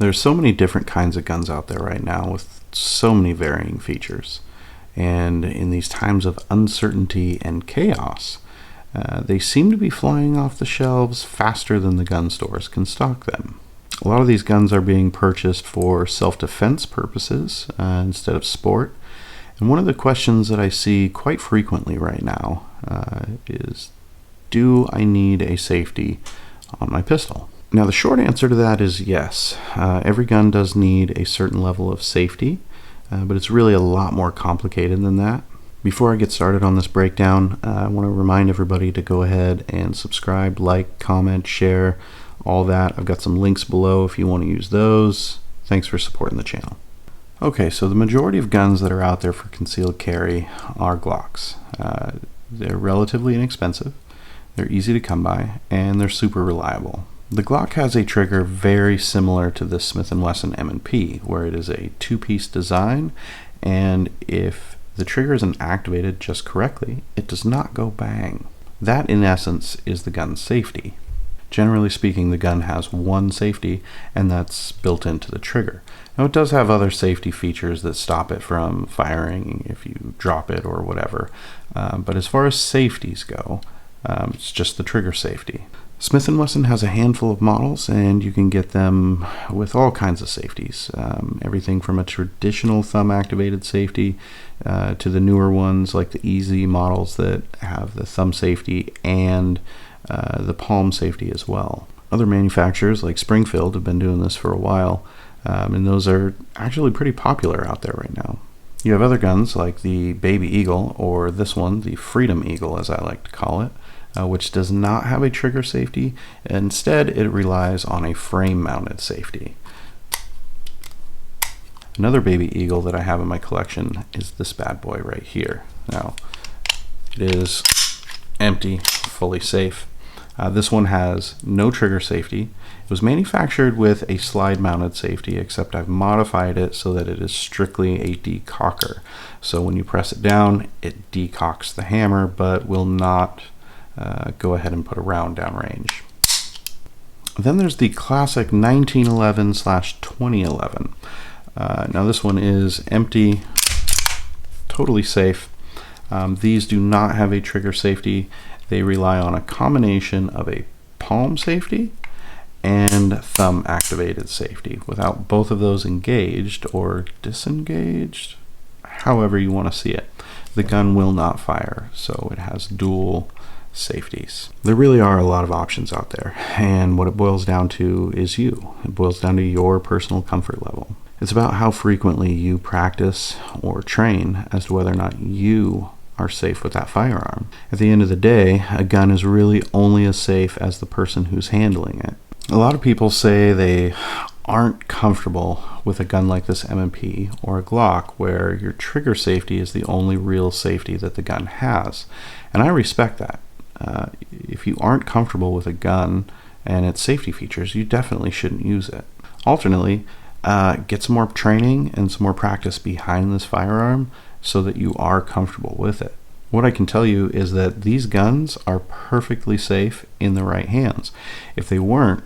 There's so many different kinds of guns out there right now with so many varying features. And in these times of uncertainty and chaos, they seem to be flying off the shelves faster than the gun stores can stock them. A lot of these guns are being purchased for self-defense purposes instead of sport. And one of the questions that I see quite frequently right now is, do I need a safety on my pistol? Now, the short answer to that is yes. Every gun does need a certain level of safety, but it's really a lot more complicated than that. Before I get started on this breakdown, I want to remind everybody to go ahead and subscribe, like, comment, share, all that. I've got some links below if you want to use those. Thanks for supporting the channel. Okay, so the majority of guns that are out there for concealed carry are Glocks. They're relatively inexpensive, they're easy to come by, and they're super reliable. The Glock has a trigger very similar to the Smith & Wesson M&P, where it is a two-piece design, and if the trigger isn't activated just correctly, it does not go bang. That, in essence, is the gun's safety. Generally speaking, the gun has one safety, and that's built into the trigger. Now, it does have other safety features that stop it from firing if you drop it or whatever, but as far as safeties go, it's just the trigger safety. Smith & Wesson has a handful of models, and you can get them with all kinds of safeties. Everything from a traditional thumb-activated safety to the newer ones like the Easy models that have the thumb safety and the palm safety as well. Other manufacturers like Springfield have been doing this for a while, and those are actually pretty popular out there right now. You have other guns like the Baby Eagle, or this one, the Freedom Eagle as I like to call it, which does not have a trigger safety. Instead, it relies on a frame-mounted safety. Another Baby Eagle that I have in my collection is this bad boy right here. Now, it is empty, fully safe. This one has no trigger safety. It was manufactured with a slide-mounted safety, except I've modified it so that it is strictly a decocker. So when you press it down, it decocks the hammer, but will not go ahead and put a round downrange. Then there's the classic 1911/2011. Now this one is empty, totally safe. These do not have a trigger safety. They rely on a combination of a palm safety and thumb activated safety. Without both of those engaged or disengaged, however you want to see it, the gun will not fire. So it has dual safeties. There really are a lot of options out there, and what it boils down to is you. It boils down to your personal comfort level. It's about how frequently you practice or train as to whether or not you are safe with that firearm. At the end of the day, a gun is really only as safe as the person who's handling it. A lot of people say they aren't comfortable with a gun like this M&P or a Glock, where your trigger safety is the only real safety that the gun has, and I respect that. If you aren't comfortable with a gun and its safety features, you definitely shouldn't use it. Alternately, get some more training and some more practice behind this firearm so that you are comfortable with it. What I can tell you is that these guns are perfectly safe in the right hands. If they weren't,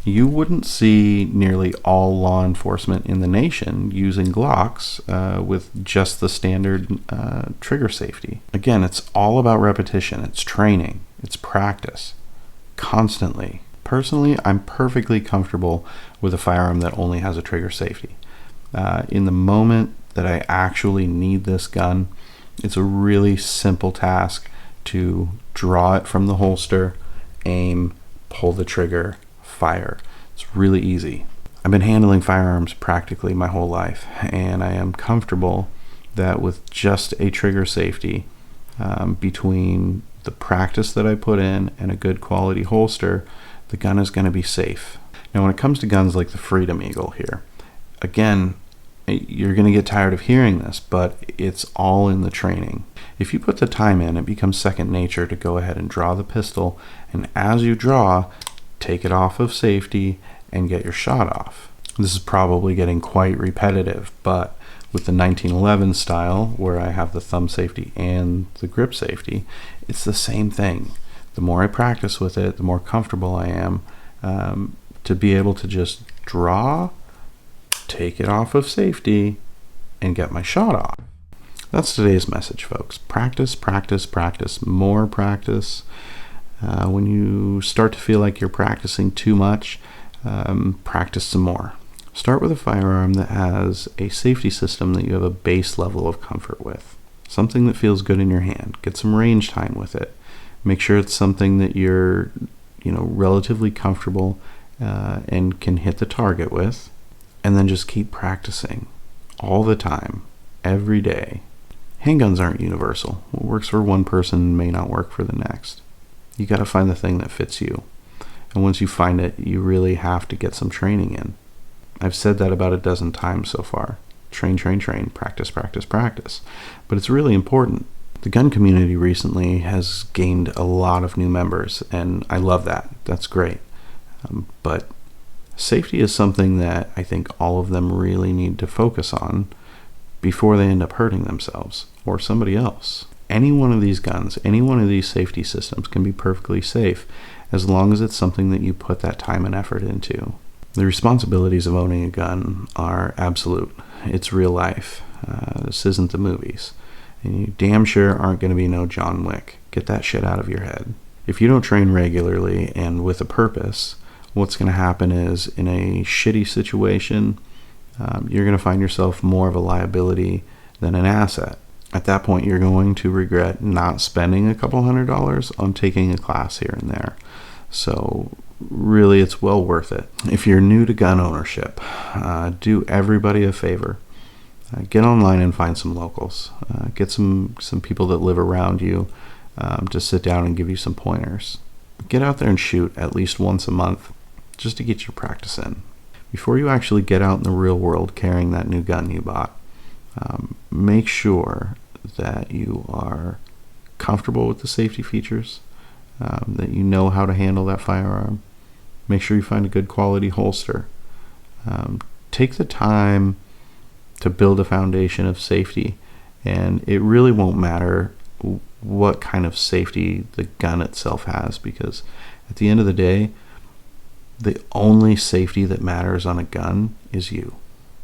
you wouldn't see nearly all law enforcement in the nation using Glocks with just the standard trigger safety. Again, it's all about repetition. It's training. It's practice. Constantly. Personally, I'm perfectly comfortable with a firearm that only has a trigger safety. In the moment that I actually need this gun, it's a really simple task to draw it from the holster, aim, pull the trigger, fire. It's really easy. I've been handling firearms practically my whole life, and I am comfortable that with just a trigger safety, between the practice that I put in and a good quality holster, the gun is going to be safe. Now, when it comes to guns like the Freedom Eagle here, again, you're going to get tired of hearing this, but it's all in the training. If you put the time in, it becomes second nature to go ahead and draw the pistol, and as you draw, take it off of safety and get your shot off. This is probably getting quite repetitive, but with the 1911 style, where I have the thumb safety and the grip safety, it's the same thing. The more I practice with it, the more comfortable I am to be able to just draw take it off of safety and get my shot off. That's today's message, folks. Practice, practice, practice, more practice. When you start to feel like you're practicing too much, practice some more. Start with a firearm that has a safety system that you have a base level of comfort with. Something that feels good in your hand. Get some range time with it. Make sure it's something that you're, relatively comfortable and can hit the target with. And then just keep practicing all the time, every day. Handguns aren't universal. What works for one person may not work for the next. You got to find the thing that fits you. And once you find it, you really have to get some training in. I've said that about a dozen times so far. Train, practice, practice, practice. But it's really important. The gun community recently has gained a lot of new members, and I love that. That's great. But safety is something that I think all of them really need to focus on before they end up hurting themselves or somebody else. Any one of these guns, any one of these safety systems can be perfectly safe as long as it's something that you put that time and effort into. The responsibilities of owning a gun are absolute. It's real life. This isn't the movies. And you damn sure aren't going to be no John Wick. Get that shit out of your head. If you don't train regularly and with a purpose, what's going to happen is in a shitty situation, you're going to find yourself more of a liability than an asset. At that point, you're going to regret not spending a couple $100s on taking a class here and there. So really, it's well worth it. If you're new to gun ownership, do everybody a favor. Get online and find some locals. Get some people that live around you to sit down and give you some pointers. Get out there and shoot at least once a month just to get your practice in. Before you actually get out in the real world carrying that new gun you bought, make sure that you are comfortable with the safety features, that you know how to handle that firearm. Make sure you find a good quality holster. Take the time to build a foundation of safety, and it really won't matter what kind of safety the gun itself has, because at the end of the day, the only safety that matters on a gun is you.